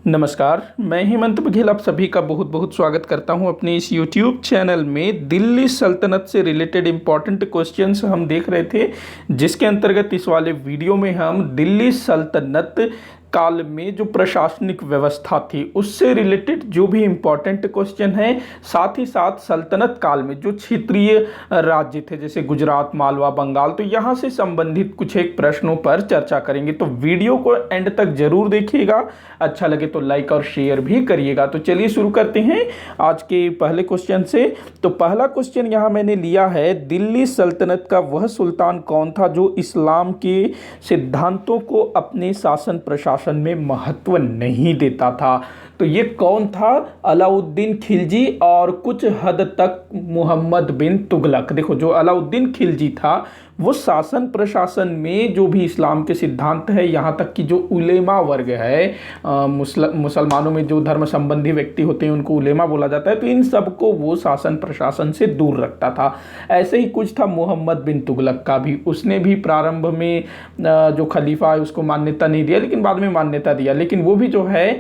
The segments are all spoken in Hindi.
नमस्कार, मैं हेमंत बघेल आप सभी का बहुत बहुत स्वागत करता हूं अपने इस YouTube चैनल में। दिल्ली सल्तनत से रिलेटेड इम्पॉर्टेंट क्वेश्चंस हम देख रहे थे, जिसके अंतर्गत इस वाले वीडियो में हम दिल्ली सल्तनत काल में जो प्रशासनिक व्यवस्था थी उससे रिलेटेड जो भी इम्पोर्टेंट क्वेश्चन है, साथ ही साथ सल्तनत काल में जो क्षेत्रीय राज्य थे जैसे गुजरात, मालवा, बंगाल, तो यहाँ से संबंधित कुछ एक प्रश्नों पर चर्चा करेंगे। तो वीडियो को एंड तक जरूर देखिएगा, अच्छा लगे तो लाइक और शेयर भी करिएगा। तो चलिए शुरू करते हैं आज के पहले क्वेश्चन से। तो पहला क्वेश्चन यहाँ मैंने लिया है, दिल्ली सल्तनत का वह सुल्तान कौन था जो इस्लाम के सिद्धांतों को अपने शासन प्रशासन में महत्व नहीं देता था? तो ये कौन था? अलाउद्दीन खिलजी और कुछ हद तक मोहम्मद बिन तुगलक। देखो, जो अलाउद्दीन खिलजी था वो शासन प्रशासन में जो भी इस्लाम के सिद्धांत है, यहाँ तक कि जो उलेमा वर्ग है, मुसलमानों में जो धर्म संबंधी व्यक्ति होते हैं उनको उलेमा बोला जाता है, तो इन सबको वो शासन प्रशासन से दूर रखता था। ऐसे ही कुछ था मोहम्मद बिन तुगलक का भी, उसने भी प्रारंभ में जो खलीफा है उसको मान्यता नहीं दिया, लेकिन बाद में मान्यता दिया। लेकिन वो भी जो है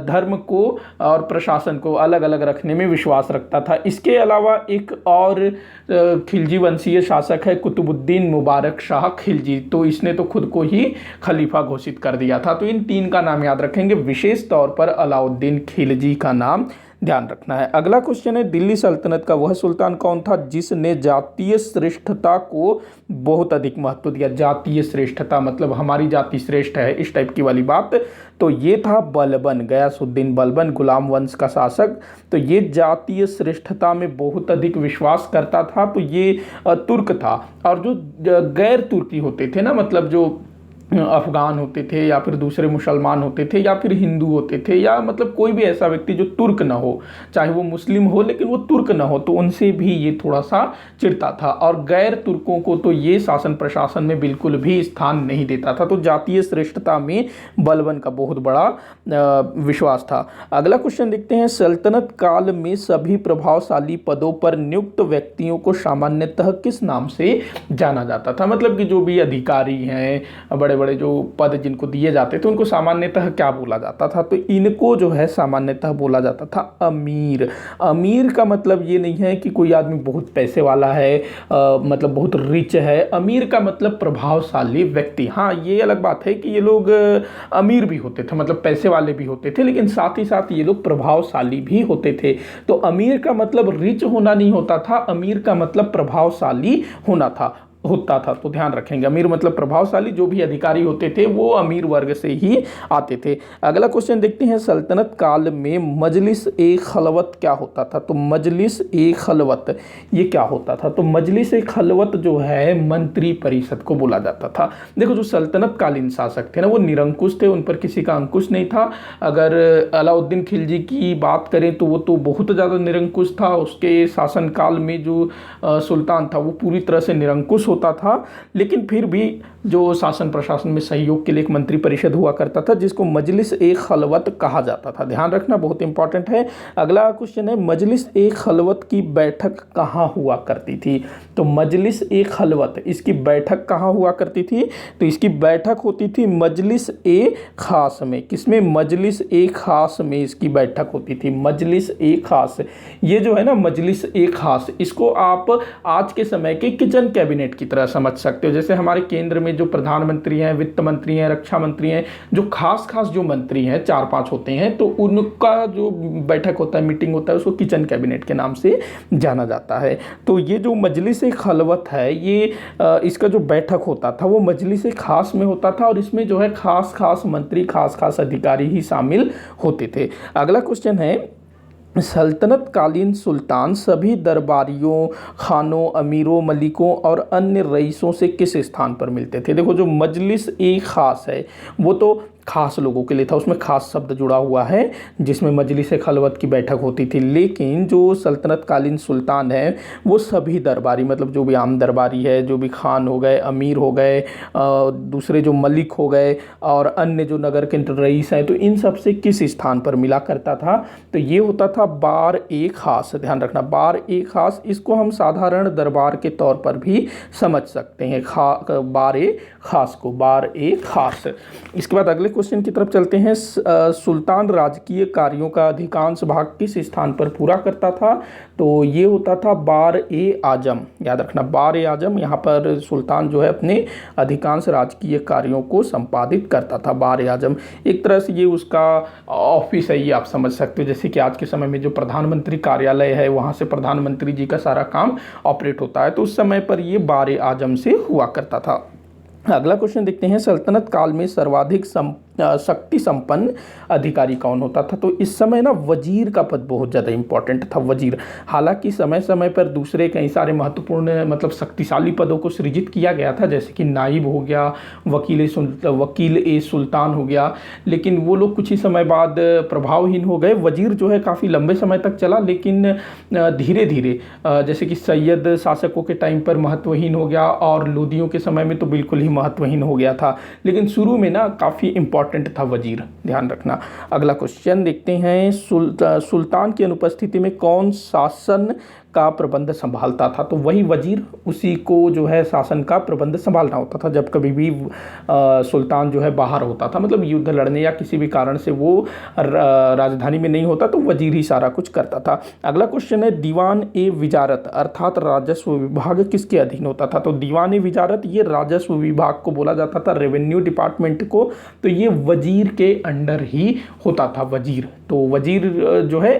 धर्म को और प्रशासन को अलग अलग रखने में विश्वास रखता था। इसके अलावा एक और खिलजी वंशीय शासक है कुतुबुद्दीन मुबारक शाह खिलजी, तो इसने तो खुद को ही खलीफा घोषित कर दिया था। तो इन तीन का नाम याद रखेंगे, विशेष तौर पर अलाउद्दीन खिलजी का नाम ध्यान रखना है। अगला क्वेश्चन है, दिल्ली सल्तनत का वह सुल्तान कौन था जिसने जातीय श्रेष्ठता को बहुत अधिक महत्व दिया? जातीय श्रेष्ठता मतलब हमारी जाति श्रेष्ठ है, इस टाइप की वाली बात। तो ये था बलबन, गयासुद्दीन बलबन, गुलाम वंश का शासक। तो ये जातीय श्रेष्ठता में बहुत अधिक विश्वास करता था। तो ये तुर्क था। और जो गैर तुर्की होते थे ना, मतलब जो अफगान होते थे या फिर दूसरे मुसलमान होते थे या फिर हिंदू होते थे, या मतलब कोई भी ऐसा व्यक्ति जो तुर्क ना हो, चाहे वो मुस्लिम हो लेकिन वो तुर्क ना हो, तो उनसे भी ये थोड़ा सा चिढ़ता था। और गैर तुर्कों को तो ये शासन प्रशासन में बिल्कुल भी स्थान नहीं देता था। तो जातीय श्रेष्ठता में बलबन का बहुत बड़ा विश्वास था। अगला क्वेश्चन देखते हैं, सल्तनत काल में सभी प्रभावशाली पदों पर नियुक्त व्यक्तियों को सामान्यतः किस नाम से जाना जाता था? मतलब कि जो भी अधिकारी हैं, बड़े बड़े जो पद जिनको दिए जाते थे, उनको सामान्यतः क्या बोला जाता था? तो इनको जो है सामान्यतः बोला जाता था अमीर। अमीर का मतलब ये नहीं है कि कोई आदमी बहुत पैसे वाला है, मतलब बहुत रिच है। अमीर का मतलब प्रभावशाली व्यक्ति। हाँ, ये अलग बात है कि ये लोग अमीर भी होते थे, मतलब पैसे वाले भी होते थे, लेकिन साथ ही साथ ये लोग प्रभावशाली भी होते थे। तो अमीर का मतलब रिच होना नहीं होता था, अमीर का मतलब प्रभावशाली होता था। तो ध्यान रखेंगे, अमीर मतलब प्रभावशाली। जो भी अधिकारी होते थे वो अमीर वर्ग से ही आते थे। अगला क्वेश्चन देखते हैं, सल्तनत काल में मजलिस ए खलवत क्या होता था? तो मजलिस ए खलवत ये क्या होता था? तो मजलिस ए खलवत जो है मंत्री परिषद को बोला जाता था। देखो, जो सल्तनत कालीन शासक थे ना, वो निरंकुश थे, उन पर किसी का अंकुश नहीं था। अगर अलाउद्दीन खिलजी की बात करें तो वो तो बहुत ज़्यादा निरंकुश था। उसके शासनकाल में जो सुल्तान था वो पूरी तरह से निरंकुश होता था, लेकिन फिर भी जो शासन प्रशासन में सहयोग के लिए एक मंत्री परिषद हुआ करता था, जिसको मजलिस ए खलवत कहा जाता था। ध्यान रखना, बहुत इंपॉर्टेंट है। अगला क्वेश्चन है, मजलिस ए खलवत की बैठक कहाँ हुआ करती थी? तो मजलिस ए खलवत, इसकी बैठक कहाँ हुआ करती थी? तो इसकी बैठक होती थी मजलिस ए खास में। किसमें? मजलिस ए खास में इसकी बैठक होती थी। मजलिस ए खास, ये जो है ना मजलिस ए खास, इसको आप आज के समय के किचन कैबिनेट की तरह समझ सकते हो। जैसे हमारे केंद्र में जो प्रधानमंत्री हैं, वित्त मंत्री हैं, रक्षा मंत्री हैं, जो खास जो मंत्री हैं 4-5 होते हैं, तो उनका जो बैठक होता है, मीटिंग होता है, उसको किचन कैबिनेट के नाम से जाना जाता है। तो ये जो मजलिस ए खलवत है, ये इसका जो बैठक होता था वो मजलिस ए खास में होता था, और इसमें जो है खास मंत्री, खास अधिकारी ही शामिल होते थे। अगला क्वेश्चन है, सल्तनत कालीन सुल्तान सभी दरबारियों, खानों, अमीरों, मलिकों और अन्य रईसों से किस स्थान पर मिलते थे? देखो, जो मजलिस ए खास है वो तो खास लोगों के लिए था, उसमें खास शब्द जुड़ा हुआ है, जिसमें मजलिस खलवत की बैठक होती थी। लेकिन जो सल्तनत कालीन सुल्तान है वो सभी दरबारी, मतलब जो भी आम दरबारी है, जो भी खान हो गए, अमीर हो गए, दूसरे जो मलिक हो गए और अन्य जो नगर के रईस हैं, तो इन सब से किस स्थान पर मिला करता था? तो ये होता था बार ए खास। ध्यान रखना, बार ए खास, इसको हम साधारण दरबार के तौर पर भी समझ सकते हैं। बार ए खास को, बार ए खास। इसके बाद अगले क्वेश्चन की तरफ चलते हैं। सुल्तान राजकीय कार्यों का अधिकांश भाग किस स्थान पर पूरा करता था? तो ये होता था बार-ए-आजम। याद रखना, बार-ए-आजम, यहाँ पर सुल्तान जो है अपने अधिकांश राजकीय कार्यों को संपादित करता था। बार-ए-आजम एक तरह से ये उसका ऑफिस है, ये आप समझ सकते हो। जैसे कि आज के समय में जो प्रधानमंत्री कार्यालय है, वहाँ से प्रधानमंत्री जी का सारा काम ऑपरेट होता है, तो उस समय पर ये बार-ए-आजम से हुआ करता था। अगला क्वेश्चन देखते हैं, सल्तनत काल में सर्वाधिक शक्ति संपन्न अधिकारी कौन होता था? तो इस समय ना वजीर का पद बहुत ज़्यादा इंपॉर्टेंट था, वजीर। हालांकि समय समय पर दूसरे कई सारे महत्वपूर्ण मतलब शक्तिशाली पदों को सृजित किया गया था, जैसे कि नाइब हो गया, वकील ए सुल्तान हो गया, लेकिन वो लोग कुछ ही समय बाद प्रभावहीन हो गए। वजीर जो है काफ़ी लंबे समय तक चला, लेकिन धीरे धीरे जैसे कि सैयद शासकों के टाइम पर महत्वहीन हो गया और लोदियों के समय में तो बिल्कुल ही महत्वहीन हो गया था, लेकिन शुरू में ना काफ़ी इंपॉर्टेंट था वजीर, ध्यान रखना। अगला क्वेश्चन देखते हैं, सुल्तान की अनुपस्थिति में कौन शासन का प्रबंध संभालता था? तो वही वजीर, उसी को जो है शासन का प्रबंध संभालना होता था। जब कभी भी सुल्तान जो है बाहर होता था, मतलब युद्ध लड़ने या किसी भी कारण से वो राजधानी में नहीं होता, तो वजीर ही सारा कुछ करता था। अगला क्वेश्चन है, दीवान ए विजारत अर्थात राजस्व विभाग किसके अधीन होता था? तो दीवान ए विजारत ये राजस्व विभाग को बोला जाता था, रेवेन्यू डिपार्टमेंट को, तो ये वजीर के अंडर ही होता था, वजीर। तो वजीर जो है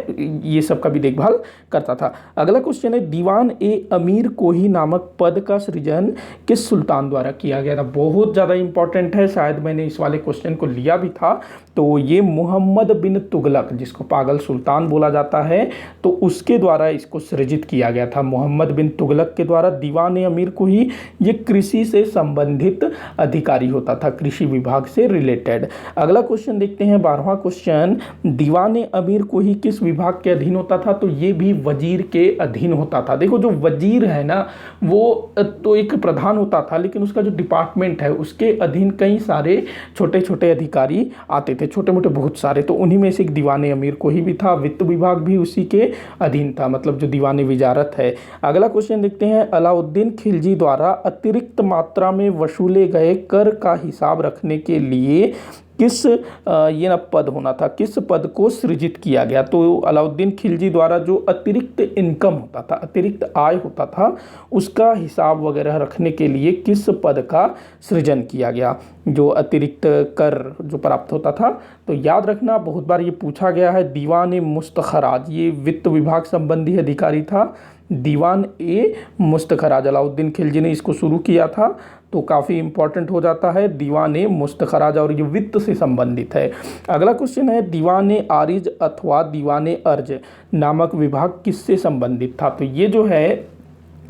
ये सब का भी देखभाल करता था। अगला क्वेश्चन है, दीवान ए अमीर कोही नामक पद का सृजन किस सुल्तान द्वारा किया गया था? बहुत ज़्यादा इंपॉर्टेंट है, शायद मैंने इस वाले क्वेश्चन को लिया भी था। तो ये मोहम्मद बिन तुगलक, जिसको पागल सुल्तान बोला जाता है, तो उसके द्वारा इसको सृजित किया गया था, मोहम्मद बिन तुगलक के द्वारा। दीवान ए अमीर कोही ये कृषि से संबंधित अधिकारी होता था, कृषि विभाग से रिलेटेड। अगला क्वेश्चन देखते हैं, 12वां क्वेश्चन, दीवान ए अमीर कोही किस विभाग के अधीन होता था? तो ये भी वजीर के अधीन होता था। देखो, जो वजीर है ना, वो तो एक प्रधान होता था, लेकिन उसका जो डिपार्टमेंट है उसके अधीन कई सारे छोटे छोटे अधिकारी आते थे, छोटे मोटे बहुत सारे। तो उन्हीं में से एक दीवान ए अमीर कोही भी था, वित्त विभाग भी उसी के अधीन था, मतलब जो दीवान ए विजारत है। अगला क्वेश्चन देखते हैं, अलाउद्दीन खिलजी द्वारा अतिरिक्त मात्रा में वसूले गए कर का हिसाब रखने के लिए किस ये ना पद होना था, किस पद को सृजित किया गया? तो अलाउद्दीन खिलजी द्वारा जो अतिरिक्त इनकम होता था, अतिरिक्त आय होता था, उसका हिसाब वगैरह रखने के लिए किस पद का सृजन किया गया, जो अतिरिक्त कर जो प्राप्त होता था? तो याद रखना, बहुत बार ये पूछा गया है, दीवान ए मुस्तखराज, ये वित्त विभाग संबंधी अधिकारी था। दीवान ए मुस्तखराज, अलाउद्दीन खिलजी ने इसको शुरू किया था, तो काफ़ी इंपॉर्टेंट हो जाता है दीवान ए मुस्तखराज, और ये वित्त से संबंधित है। अगला क्वेश्चन है, दीवान ए आरिज अथवा दीवान ए अर्ज नामक विभाग किससे संबंधित था? तो ये जो है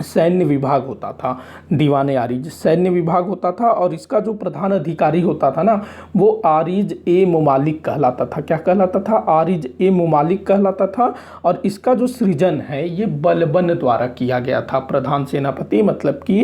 सैन्य विभाग होता था, दीवान ए आरिज सैन्य विभाग होता था, और इसका जो प्रधान अधिकारी होता था ना, वो आरिज ए मुमालिक कहलाता था। क्या कहलाता था? आरिज ए मुमालिक कहलाता था। और इसका जो सृजन है ये बलबन द्वारा किया गया था, प्रधान सेनापति, मतलब कि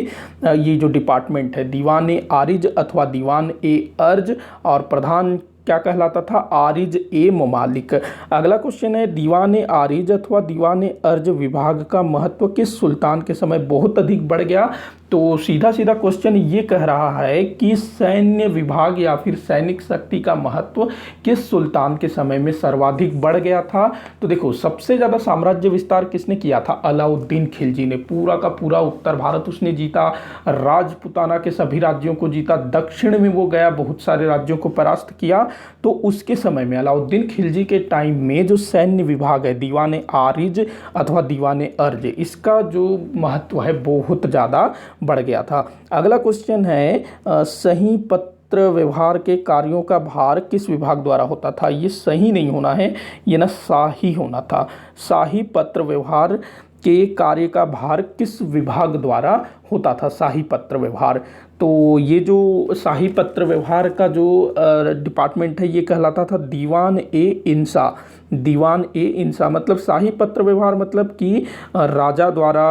ये जो डिपार्टमेंट है दीवान ए आरिज अथवा दीवान ए अर्ज, और प्रधान क्या कहलाता था? आरिज ए मुमालिक। अगला क्वेश्चन है, दीवान ए आरिज अथवा दीवान ए अर्ज विभाग का महत्व किस सुल्तान के समय बहुत अधिक बढ़ गया? तो सीधा सीधा क्वेश्चन ये कह रहा है कि सैन्य विभाग या फिर सैनिक शक्ति का महत्व किस सुल्तान के समय में सर्वाधिक बढ़ गया था? तो देखो, सबसे ज़्यादा साम्राज्य विस्तार किसने किया था? अलाउद्दीन खिलजी ने। पूरा का पूरा उत्तर भारत उसने जीता, राजपुताना के सभी राज्यों को जीता, दक्षिण में वो गया, बहुत सारे राज्यों को परास्त किया। तो उसके समय में अलाउद्दीन खिलजी के टाइम में जो सैन्य विभाग है दीवान ए आरिज अथवा दीवान ए अर्ज, इसका जो महत्व है बहुत ज़्यादा बढ़ गया था। अगला क्वेश्चन है, सही पत्र व्यवहार के कार्यों का भार किस विभाग द्वारा होता था? ये सही नहीं होना है, ये ना शाही होना था। शाही पत्र व्यवहार के कार्य का भार किस विभाग द्वारा होता था? शाही पत्र व्यवहार। तो ये जो शाही पत्र व्यवहार का जो डिपार्टमेंट है ये कहलाता था दीवान ए इंसा। दीवान ए इंसा मतलब शाही पत्र व्यवहार, मतलब कि राजा द्वारा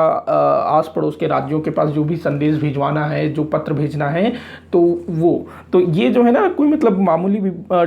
आस पड़ोस के राज्यों के पास जो भी संदेश भिजवाना है, जो पत्र भेजना है, तो वो तो ये जो है ना कोई मतलब मामूली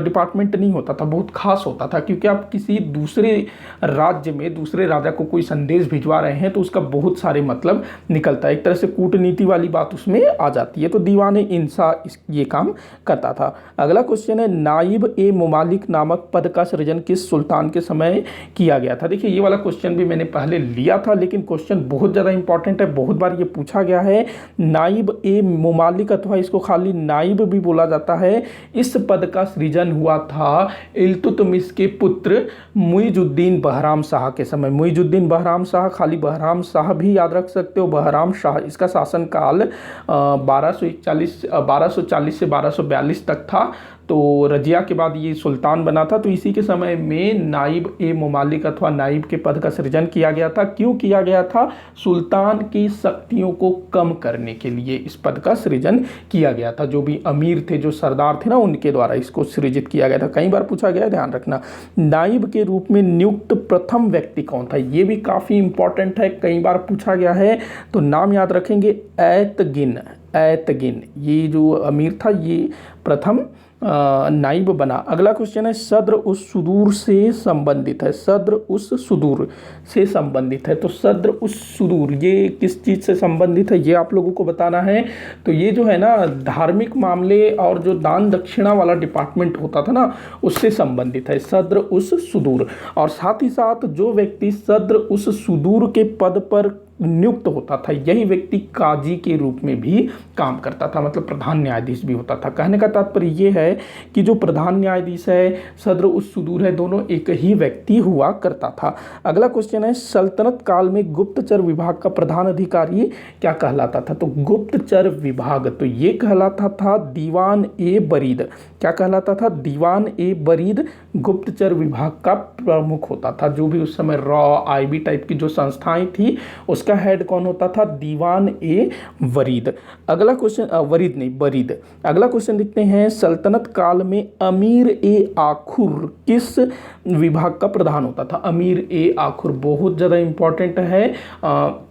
डिपार्टमेंट नहीं होता था, बहुत खास होता था, क्योंकि आप किसी दूसरे राज्य में दूसरे राजा को कोई संदेश भिजवा रहे हैं तो उसका बहुत सारे मतलब निकलता है। एक तरह से कूटनीति वाली बात उसमें आ जाती है। तो दीवान इंसा ये काम करता था। अगला क्वेश्चन है, नाइब ए मुमालिक नामक पद का सृजन किस सुल्तान के समय किया गया था? देखिए ये वाला क्वेश्चन भी मैंने पहले लिया था, लेकिन क्वेश्चन बहुत ज़्यादा इंपॉर्टेंट है, बहुत बार ये पूछा गया है। नाइब ए मुमालिक अथवा इसको खाली नाइब भी बोला जाता है, इस पद का सृजन हुआ था इल्तुतमिश के पुत्र मुइजुद्दीन बहराम शाह के समय। मुइजुद्दीन बहराम शाह, खाली बहराम शाह भी याद रख सकते हो, बहराम शाह। इसका शासनकाल 1240 से 1242 तक था। तो रजिया के बाद ये सुल्तान बना था। तो इसी के समय में नाइब ए मुमालिक अथवा नाइब के पद का सृजन किया गया था। क्यों किया गया था? सुल्तान की शक्तियों को कम करने के लिए इस पद का सृजन किया गया था। जो भी अमीर थे, जो सरदार थे ना, उनके द्वारा इसको सृजित किया गया था। कई बार पूछा गया, ध्यान रखना। नाइब के रूप में नियुक्त प्रथम व्यक्ति कौन था? ये भी काफ़ी इंपॉर्टेंट है, कई बार पूछा गया है। तो नाम याद रखेंगे, ऐतगिन। ऐतगिन ये जो अमीर था, ये प्रथम नाइब बना। अगला क्वेश्चन है, सद्र उस सुदूर से संबंधित है। सद्र उस सुदूर से संबंधित है। तो सद्र उस सुदूर ये किस चीज़ से संबंधित है, ये आप लोगों को बताना है। तो ये जो है ना, धार्मिक मामले और जो दान दक्षिणा वाला डिपार्टमेंट होता था ना, उससे संबंधित है सद्र उस सुदूर। और साथ ही साथ जो व्यक्ति सद्र उस सुदूर के पद पर नियुक्त होता था, यही व्यक्ति काजी के रूप में भी काम करता था, मतलब प्रधान न्यायाधीश भी होता था। कहने का तात्पर्य ये है कि जो प्रधान न्यायाधीश है, सद्र उस सुदूर है, दोनों एक ही व्यक्ति हुआ करता था। अगला क्वेश्चन है, सल्तनत काल में गुप्तचर विभाग का प्रधान अधिकारी क्या कहलाता था? तो गुप्तचर विभाग, तो ये कहलाता था दीवान ए बरीद। क्या कहलाता था? दीवान ए बरीद गुप्तचर विभाग का प्रमुख होता था। जो भी उस समय रॉ, आईबी टाइप की जो संस्थाएं थी, उसका हेड कौन होता था? दीवान ए वरीद। अगला क्वेश्चन, वरीद नहीं, बरीद। अगला क्वेश्चन देखते हैं, सल्तनत काल में अमीर ए आखुर किस विभाग का प्रधान होता था? अमीर ए आखुर बहुत ज़्यादा इंपॉर्टेंट है।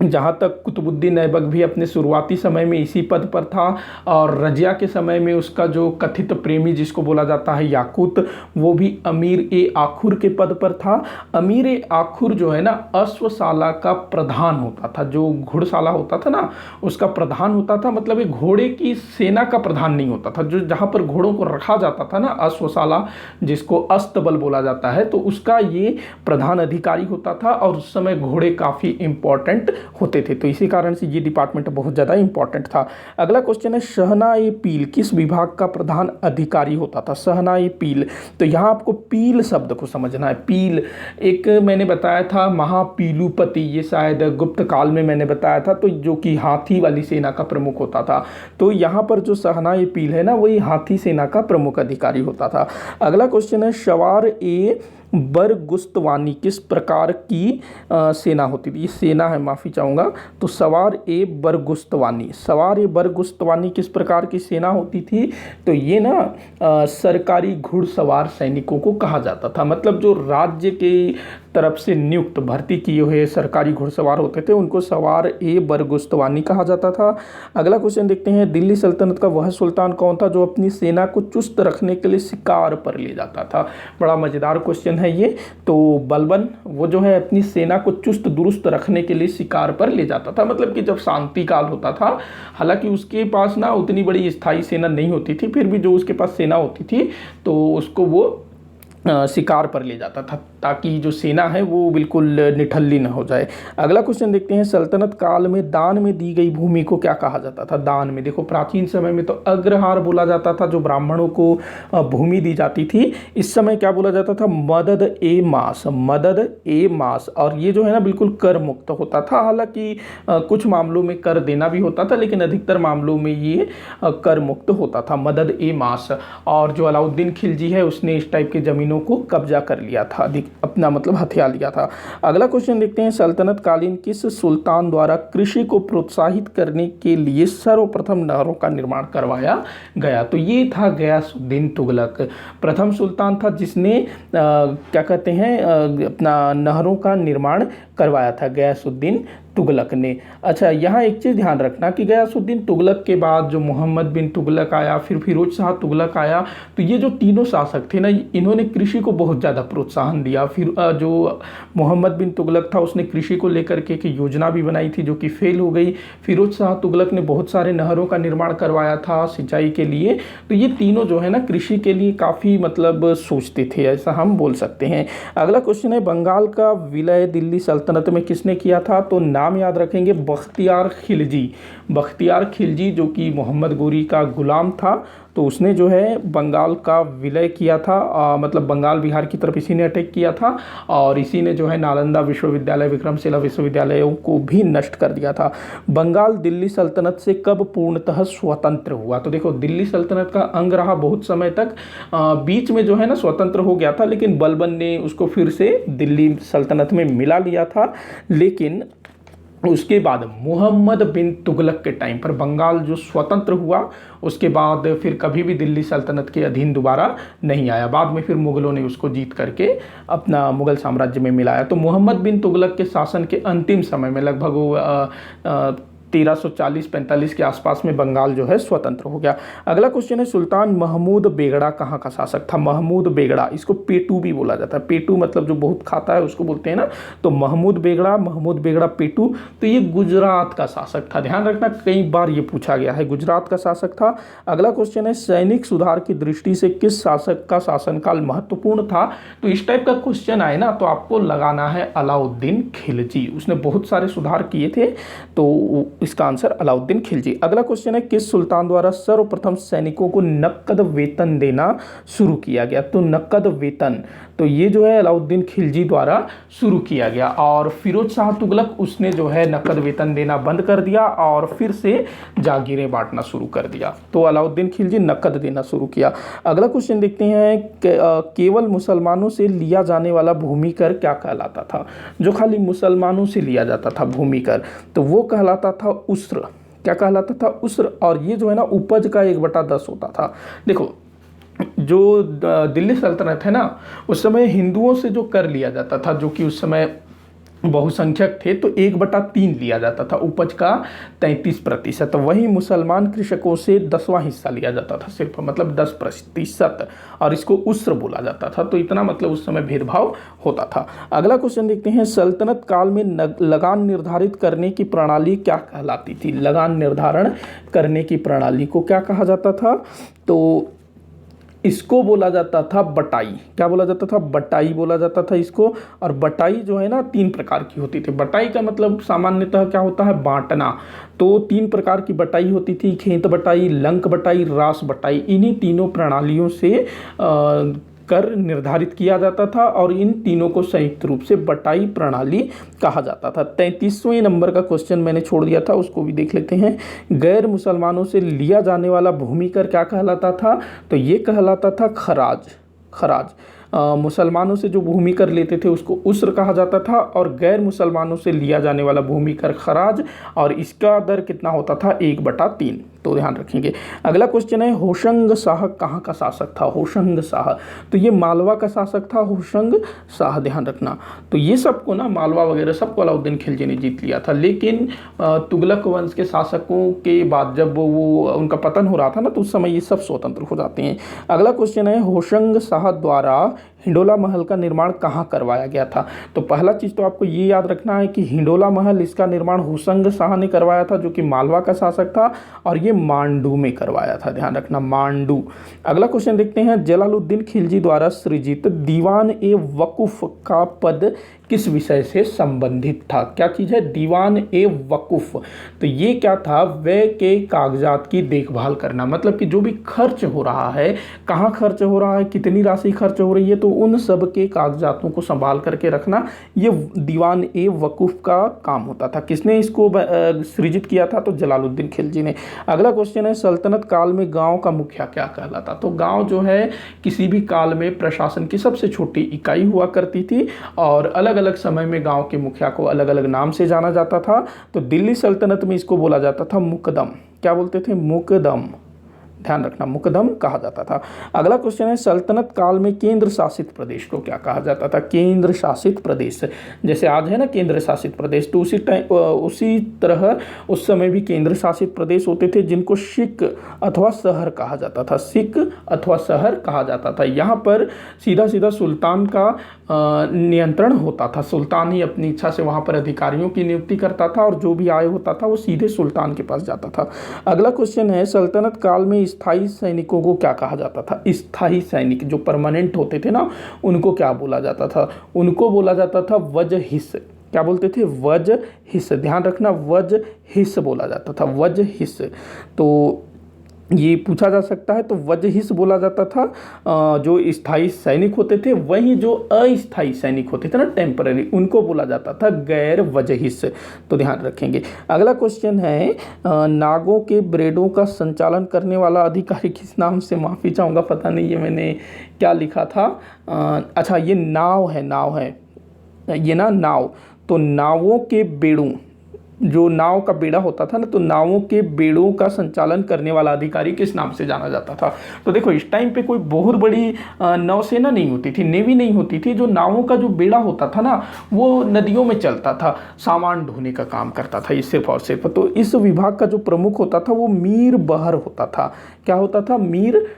जहाँ तक कुतुबुद्दीन ऐबक भी अपने शुरुआती समय में इसी पद पर था, और रजिया के समय में उसका जो कथित प्रेमी जिसको बोला जाता है याकूत, वो भी अमीर ए आखुर के पद पर था। अमीर ए आखुर जो है ना, अश्वशाला का प्रधान होता था। जो घुड़शाला होता था ना, उसका प्रधान होता था। मतलब एक घोड़े की सेना का प्रधान नहीं होता था। जो जहाँ पर घोड़ों को रखा जाता था ना, अश्वशाला जिसको अस्तबल बोला जाता है, तो उसका ये प्रधान अधिकारी होता था। और उस समय घोड़े काफ़ी इंपॉर्टेंट होते थे। तो इसी कारण से ये डिपार्टमेंट बहुत ज़्यादा इंपॉर्टेंट था। अगला क्वेश्चन है, शहनाई पील किस विभाग का प्रधान अधिकारी होता था? शहनाई पील, तो यहाँ आपको पील शब्द को समझना है। पील एक मैंने बताया था महापीलुपति, ये शायद गुप्त काल में मैंने बताया था, तो जो कि हाथी वाली सेना का प्रमुख होता था। तो यहाँ पर जो शहनाई पील है ना, वही हाथी सेना का प्रमुख अधिकारी होता था। अगला क्वेश्चन है, सवार ए बरगुस्तवानी किस प्रकार की सेना होती थी? ये सेना है, माफ़ी चाहूँगा। तो सवार ए बरगुस्तवानी, सवार ए बरगुस्तवानी किस प्रकार की सेना होती थी? तो ये ना सरकारी घुड़सवार सैनिकों को कहा जाता था। मतलब जो राज्य के तरफ से नियुक्त भर्ती किए हुए सरकारी घुड़सवार होते थे, उनको सवार ए बरगुस्तवानी कहा जाता था। अगला क्वेश्चन देखते हैं, दिल्ली सल्तनत का वह सुल्तान कौन था जो अपनी सेना को चुस्त रखने के लिए शिकार पर ले जाता था? बड़ा मज़ेदार क्वेश्चन है ये। तो बलबन वो जो है अपनी सेना को चुस्त दुरुस्त रखने के लिए शिकार पर ले जाता था। मतलब कि जब शांति काल होता था, हालांकि उसके पास ना उतनी बड़ी स्थायी सेना नहीं होती थी, फिर भी जो उसके पास सेना होती थी तो उसको वो शिकार पर ले जाता था, ताकि जो सेना है वो बिल्कुल निठल्ली न हो जाए। अगला क्वेश्चन देखते हैं, सल्तनत काल में दान में दी गई भूमि को क्या कहा जाता था? दान में, देखो प्राचीन समय में तो अग्रहार बोला जाता था, जो ब्राह्मणों को भूमि दी जाती थी। इस समय क्या बोला जाता था? मदद ए मास, मदद ए मास। और ये जो है ना, बिल्कुल कर मुक्त होता था। हालांकि कुछ मामलों में कर देना भी होता था, लेकिन अधिकतर मामलों में ये कर मुक्त होता था, मदद ए मास। और जो अलाउद्दीन खिलजी है, उसने इस टाइप की जमीनों को कब्जा कर लिया था, अपना मतलब हथिया लिया था। अगला क्वेश्चन देखते हैं, सल्तनत कालीन किस सुल्तान द्वारा कृषि को प्रोत्साहित करने के लिए सर्वप्रथम नहरों का निर्माण करवाया गया? तो ये था गयासुद्दीन तुगलक। प्रथम सुल्तान था जिसने क्या कहते हैं, अपना नहरों का निर्माण करवाया था, गयासुद्दीन तुगलक ने। अच्छा, यहाँ एक चीज़ ध्यान रखना कि गयासुद्दीन तुगलक के बाद जो मोहम्मद बिन तुगलक आया, फिर फिरोज शाह तुगलक आया, तो ये जो तीनों शासक थे ना, इन्होंने कृषि को बहुत ज़्यादा प्रोत्साहन दिया। फिर जो मोहम्मद बिन तुगलक था उसने कृषि को लेकर के एक योजना भी बनाई थी जो कि फेल हो गई। फिरोज शाह तुगलक ने बहुत सारे नहरों का निर्माण करवाया था सिंचाई के लिए। तो ये तीनों जो है ना कृषि के लिए काफ़ी मतलब सोचते थे, ऐसा हम बोल सकते हैं। अगला क्वेश्चन है, बंगाल का विलय दिल्ली सल्तनत में किसने किया था? तो नाम याद रखेंगे, बख्तियार खिलजी। बख्तियार खिलजी जो कि मोहम्मद गोरी का गुलाम था, तो उसने जो है बंगाल का विलय किया था। मतलब बंगाल बिहार की तरफ इसी ने अटैक किया था और इसी ने जो है नालंदा विश्वविद्यालय, विक्रमशिला विश्वविद्यालयों को भी नष्ट कर दिया था। बंगाल दिल्ली सल्तनत से कब पूर्णतः स्वतंत्र हुआ? तो देखो, दिल्ली सल्तनत का अंग रहा बहुत समय तक, बीच में जो है ना स्वतंत्र हो गया था, लेकिन बलबन ने उसको फिर से दिल्ली सल्तनत में मिला लिया था। लेकिन उसके बाद मोहम्मद बिन तुगलक के टाइम पर बंगाल जो स्वतंत्र हुआ, उसके बाद फिर कभी भी दिल्ली सल्तनत के अधीन दोबारा नहीं आया। बाद में फिर मुगलों ने उसको जीत करके अपना मुगल साम्राज्य में मिलाया। तो मोहम्मद बिन तुगलक के शासन के अंतिम समय में लगभग 1340-45 के आसपास में बंगाल जो है स्वतंत्र हो गया। अगला क्वेश्चन है, सुल्तान महमूद बेगड़ा कहाँ का शासक था? महमूद बेगड़ा, इसको पेटू भी बोला जाता है। पेटू मतलब जो बहुत खाता है उसको बोलते हैं ना। तो महमूद बेगड़ा पेटू, तो ये गुजरात का शासक था। ध्यान रखना, कई बार ये पूछा गया है, गुजरात का शासक था। अगला क्वेश्चन है, सैनिक सुधार की दृष्टि से किस शासक का शासनकाल महत्वपूर्ण था? तो इस टाइप का क्वेश्चन आए ना तो आपको लगाना है अलाउद्दीन खिलजी। उसने बहुत सारे सुधार किए थे, तो इसका आंसर अलाउद्दीन खिलजी। अगला क्वेश्चन है, किस सुल्तान द्वारा सर्वप्रथम सैनिकों को नकद वेतन देना शुरू किया गया? तो नकद वेतन, तो ये जो है अलाउद्दीन खिलजी द्वारा शुरू किया गया। और फिरोज शाह तुगलक, उसने जो है नकद वेतन देना बंद कर दिया और फिर से जागीरें बांटना शुरू कर दिया। तो अलाउद्दीन खिलजी नकद देना शुरू किया। अगला क्वेश्चन देखते हैं, केवल मुसलमानों से लिया जाने वाला भूमि कर क्या कहलाता था? जो खाली मुसलमानों से लिया जाता था भूमि कर, तो वो कहलाता था उस्र। क्या कहलाता था? उस्र। और ये जो है ना उपज का 1/10 होता था। देखो, जो दिल्ली सल्तनत है ना, उस समय हिंदुओं से जो कर लिया जाता था, जो कि उस समय बहुसंख्यक थे, तो 1/3 लिया जाता था उपज का 33%। वहीं मुसलमान कृषकों से 10वां हिस्सा लिया जाता था सिर्फ, मतलब 10%, और इसको उस्र बोला जाता था। तो इतना मतलब उस समय भेदभाव होता था। अगला क्वेश्चन देखते हैं, सल्तनत काल में लगान निर्धारित करने की प्रणाली क्या कहलाती थी? लगान निर्धारण करने की प्रणाली को क्या कहा जाता था? तो इसको बोला जाता था बटाई। क्या बोला जाता था? बटाई बोला जाता था इसको। और बटाई जो है ना 3 प्रकार की होती थी। बटाई का मतलब सामान्यतः क्या होता है? बांटना। तो 3 प्रकार की बटाई होती थी, खेत बटाई, लंक बटाई, रास बटाई। इन्हीं तीनों प्रणालियों से कर निर्धारित किया जाता था और इन तीनों को संयुक्त रूप से बटाई प्रणाली कहा जाता था। 33वें नंबर का क्वेश्चन मैंने छोड़ दिया था, उसको भी देख लेते हैं। गैर मुसलमानों से लिया जाने वाला भूमि कर क्या कहलाता था? तो ये कहलाता था खराज। खराज। मुसलमानों से जो भूमि कर लेते थे उसको उस्र कहा जाता था, और गैर मुसलमानों से लिया जाने वाला भूमि कर खराज, और इसका दर कितना होता था? 1/3। तो ध्यान रखेंगे। अगला क्वेश्चन है, होशंग शाह कहाँ का शासक था? होशंग शाह, तो ये मालवा का शासक था होशंग शाह। ध्यान रखना, तो ये सबको ना, मालवा वगैरह सबको अलाउद्दीन खिलजी ने जीत लिया था। लेकिन तुगलक वंश के शासकों के बाद जब वो उनका पतन हो रहा था ना, तो उस समय ये सब स्वतंत्र हो जाते हैं। अगला क्वेश्चन है, होशंग शाह द्वारा हिंडोला महल का निर्माण कहाँ करवाया गया था? तो पहला चीज़ तो आपको ये याद रखना है कि हिंडोला महल, इसका निर्माण होशंग शाह ने करवाया था, जो कि मालवा का शासक था, और ये मांडू में करवाया था। ध्यान रखना, मांडू। अगला क्वेश्चन देखते हैं, जलालुद्दीन खिलजी द्वारा सृजित दीवान ए वकूफ का पद किस विषय से संबंधित था? क्या चीज़ है? दीवान ए वकूफ। तो ये क्या था? व्यय के कागजात की देखभाल करना। मतलब कि जो भी खर्च हो रहा है, कहाँ खर्च हो रहा है, कितनी राशि खर्च हो रही है, तो उन सब के कागजातों को संभाल करके रखना, ये दीवान ए वकूफ का काम होता था। किसने इसको सृजित किया था? तो जलालुद्दीन खिलजी ने। अगला क्वेश्चन है, सल्तनत काल में गांव का मुखिया क्या कहलाता? तो गांव जो है किसी भी काल में प्रशासन की सबसे छोटी इकाई हुआ करती थी, और अलग अलग समय में गांव के मुखिया को अलग अलग नाम से जाना जाता था। तो दिल्ली सल्तनत में इसको बोला जाता था मुकदम। क्या बोलते थे? मुकदम। ध्यान रखना, मुकदम कहा जाता था। अगला क्वेश्चन है सल्तनत काल में केंद्र शासित प्रदेश को क्या कहा जाता था? केंद्र शासित प्रदेश, जैसे आज है ना केंद्र शासित प्रदेश, तो उसी तरह उस समय भी केंद्र शासित प्रदेश होते थे जिनको सिख अथवा शहर कहा जाता था, सिख अथवा शहर कहा जाता था। यहाँ पर सीधा सीधा सुल्तान का नियंत्रण होता था, सुल्तान ही अपनी इच्छा से वहाँ पर अधिकारियों की नियुक्ति करता था और जो भी आय होता था वो सीधे सुल्तान के पास जाता था। अगला क्वेश्चन है सल्तनत काल में स्थायी सैनिकों को क्या कहा जाता था? स्थायी सैनिक जो परमानेंट होते थे ना, उनको क्या बोला जाता था? उनको बोला जाता था वजहिस। क्या बोलते थे? वजहिस, ध्यान रखना, वजहिस बोला जाता था, वजहिस। तो ये पूछा जा सकता है, तो वजहिस बोला जाता था जो स्थायी सैनिक होते थे। वहीं जो अस्थायी सैनिक होते थे ना, टेम्पररी, उनको बोला जाता था गैर वजहिस। तो ध्यान रखेंगे। अगला क्वेश्चन है नागों के ब्रेडों का संचालन करने वाला अधिकारी किस नाम से? माफ़ी चाहूँगा, पता नहीं ये मैंने क्या लिखा था। अच्छा, ये नाव है ये ना नाव। तो नावों के बेड़ों, जो नाव का बेड़ा होता था ना, तो नावों के बेड़ों का संचालन करने वाला अधिकारी किस नाम से जाना जाता था? तो देखो, इस टाइम पे कोई बहुत बड़ी नौसेना नहीं होती थी, नेवी नहीं होती थी। जो नावों का जो बेड़ा होता था ना, वो नदियों में चलता था, सामान ढोने का काम करता था ये सिर्फ और सिर्फ। तो इस विभाग का जो प्रमुख होता था वो मीर बहर होता था। क्या होता था? मीर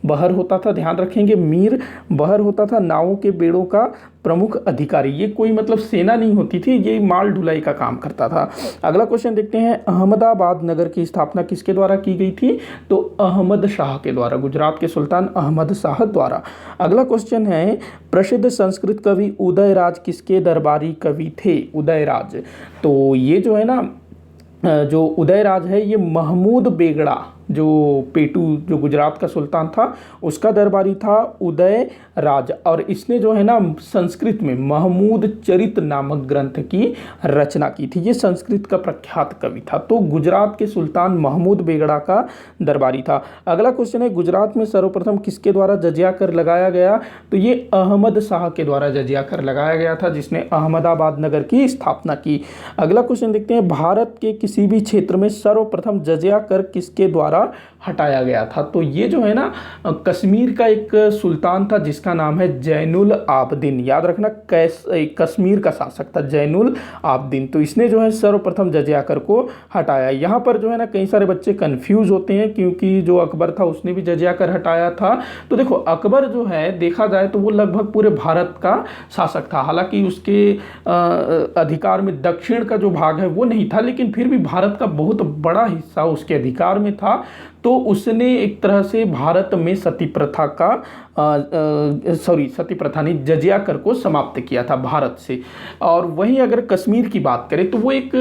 बहर होता था। ध्यान रखेंगे, मीर बहर होता था नावों के बेड़ों का प्रमुख अधिकारी। ये कोई मतलब सेना नहीं होती थी, ये माल ढुलाई का काम करता था। अगला क्वेश्चन देखते हैं अहमदाबाद नगर की स्थापना किसके द्वारा की गई थी? तो अहमद शाह के द्वारा, गुजरात के सुल्तान अहमद शाह द्वारा। अगला क्वेश्चन है प्रसिद्ध संस्कृत कवि उदयराज किसके दरबारी कवि थे? उदयराज, तो ये जो है ना, जो उदयराज है ये महमूद बेगड़ा, जो पेटू, जो गुजरात का सुल्तान था, उसका दरबारी था उदय राज। और इसने जो है ना संस्कृत में महमूद चरित नामक ग्रंथ की रचना की थी। ये संस्कृत का प्रख्यात कवि था। तो गुजरात के सुल्तान महमूद बेगड़ा का दरबारी था। अगला क्वेश्चन है गुजरात में सर्वप्रथम किसके द्वारा जजिया कर लगाया गया? तो ये अहमद शाह के द्वारा जजिया कर लगाया गया था, जिसने अहमदाबाद नगर की स्थापना की। अगला क्वेश्चन देखते हैं भारत के किसी भी क्षेत्र में सर्वप्रथम जजिया कर किसके द्वारा हटाया गया था? तो ये जो है ना कश्मीर का एक सुल्तान था जिसका नाम है जैनुल आबदीन। याद रखना, कश्मीर का शासक था जैनुल आबदीन। तो इसने जो है सर्वप्रथम जजिया कर को हटाया। यहाँ पर जो है ना कई सारे बच्चे कंफ्यूज होते हैं, क्योंकि जो अकबर था उसने भी जजिया कर हटाया था। तो देखो, अकबर जो है देखा जाए तो वो लगभग पूरे भारत का शासक था। हालांकि उसके अधिकार में दक्षिण का जो भाग है वो नहीं था, लेकिन फिर भी भारत का बहुत बड़ा हिस्सा उसके अधिकार में था। तो उसने एक तरह से भारत में सती प्रथा का सती प्रथा नहीं, जजिया कर को समाप्त किया था भारत से। और वहीं अगर कश्मीर की बात करें तो वो एक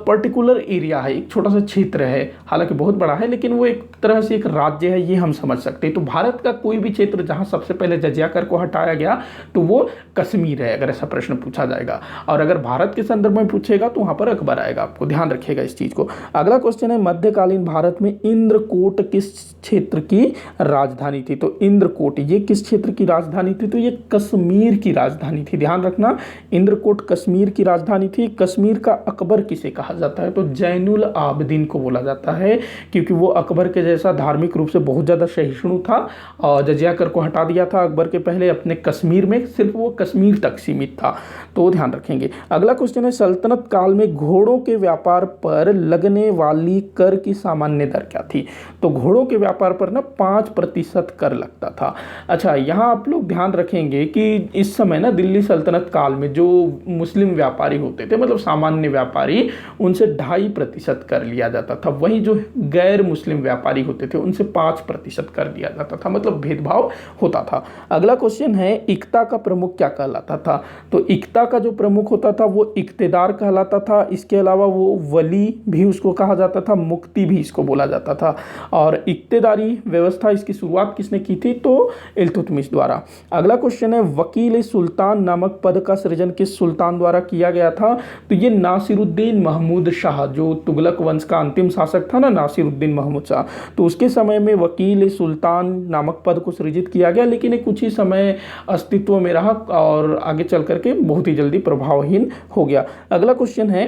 पर्टिकुलर एरिया है, एक छोटा सा क्षेत्र है, हालांकि बहुत बड़ा है, लेकिन वो एक तरह से एक राज्य है, ये हम समझ सकते हैं। तो भारत का कोई भी क्षेत्र जहां सबसे पहले जजिया कर को हटाया गया तो वो कश्मीर है, अगर ऐसा प्रश्न पूछा जाएगा। और अगर भारत के संदर्भ में पूछेगा तो वहां पर अकबर आएगा, आपको ध्यान रखिएगा इस चीज को। अगला क्वेश्चन है मध्यकालीन भारत में इंद्रकोट किस क्षेत्र की राजधानी थी? तो इंद्रकोट ये किस क्षेत्र की राजधानी थी? तो ये कश्मीर की राजधानी थी। ध्यान रखना, इंद्रकोट कश्मीर की राजधानी थी। कश्मीर का अकबर किसे कहा जाता है? तो जैनुल आबदीन को बोला जाता है, क्योंकि वो अकबर के जैसा धार्मिक रूप से बहुत ज़्यादा सहिष्णु था और जजिया कर को हटा दिया था अकबर के पहले अपने कश्मीर में, सिर्फ वो कश्मीर तक सीमित था। तो ध्यान रखेंगे। अगला क्वेश्चन है सल्तनत काल में घोड़ों के व्यापार पर लगने वाली कर की सामान्य दर क्या थी? तो घोड़ों के व्यापार पर ना 5% कर लगता था। अच्छा, यहाँ आप लोग ध्यान रखेंगे कि इस समय ना दिल्ली सल्तनत काल में जो मुस्लिम व्यापारी होते थे, मतलब सामान्य व्यापारी, उनसे 2.5% कर लिया जाता था। वहीं जो गैर मुस्लिम व्यापारी होते थे उनसे 5% कर दिया जाता था, मतलब भेदभाव होता था। अगला क्वेश्चन है इक्ता का प्रमुख क्या कहलाता था? तो इक्ता का जो प्रमुख होता था वो इक्तेदार कहलाता था। इसके अलावा वो वली भी उसको कहा जाता था, मुक्ति भी इसको बोला जाता था। और इक्तेदारी व्यवस्था इसकी शुरुआत किसने की थी? तो इल्तुतमिश द्वारा। अगला क्वेश्चन है वकील सुल्तान नामक पद का सृजन किस सुल्तान द्वारा किया गया था? तो ये नासिरुद्दीन महमूद शाह, जो तुगलक वंश का अंतिम शासक था ना, नासिरुद्दीन महमूद शाह, तो उसके समय में वकील सुल्तान नामक पद को सृजित किया गया, लेकिन ये कुछ ही समय अस्तित्व में रहा और आगे चल करके बहुत ही जल्दी प्रभावहीन हो गया। अगला क्वेश्चन है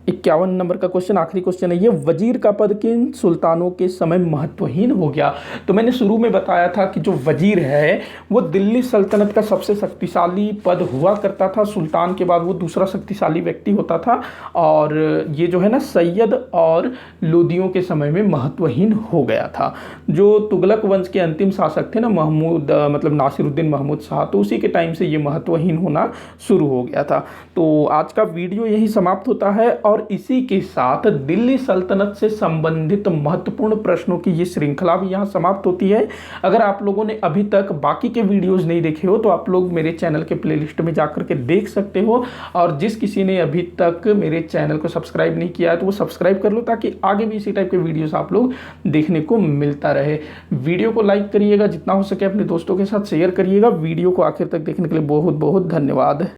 51 नंबर का क्वेश्चन, आखिरी क्वेश्चन है ये, वजीर का पद किन सुल्तानों के समय महत्वहीन हो गया? तो मैंने शुरू में बताया था कि जो वजीर है वो दिल्ली सल्तनत का सबसे शक्तिशाली पद हुआ करता था। सुल्तान के बाद वो दूसरा शक्तिशाली व्यक्ति होता था, और ये जो है ना सैयद और लोदियों के समय में महत्वहीन हो गया था। जो तुगलक वंश के अंतिम शासक थे ना, महमूद मतलब नासिरुद्दीन महमूद शाह, तो उसी के टाइम से ये महत्वहीन होना शुरू हो गया था। तो आज का वीडियो यही समाप्त होता है, और इसी के साथ दिल्ली सल्तनत से संबंधित महत्वपूर्ण प्रश्नों की ये श्रृंखला भी यहाँ समाप्त होती है। अगर आप लोगों ने अभी तक बाकी के वीडियोस नहीं देखे हो तो आप लोग मेरे चैनल के प्लेलिस्ट में जाकर के देख सकते हो, और जिस किसी ने अभी तक मेरे चैनल को सब्सक्राइब नहीं किया है तो वो सब्सक्राइब कर लो, ताकि आगे भी इसी टाइप के वीडियोस आप लोग देखने को मिलता रहे। वीडियो को लाइक करिएगा, जितना हो सके अपने दोस्तों के साथ शेयर करिएगा। वीडियो को आखिर तक देखने के लिए बहुत बहुत धन्यवाद।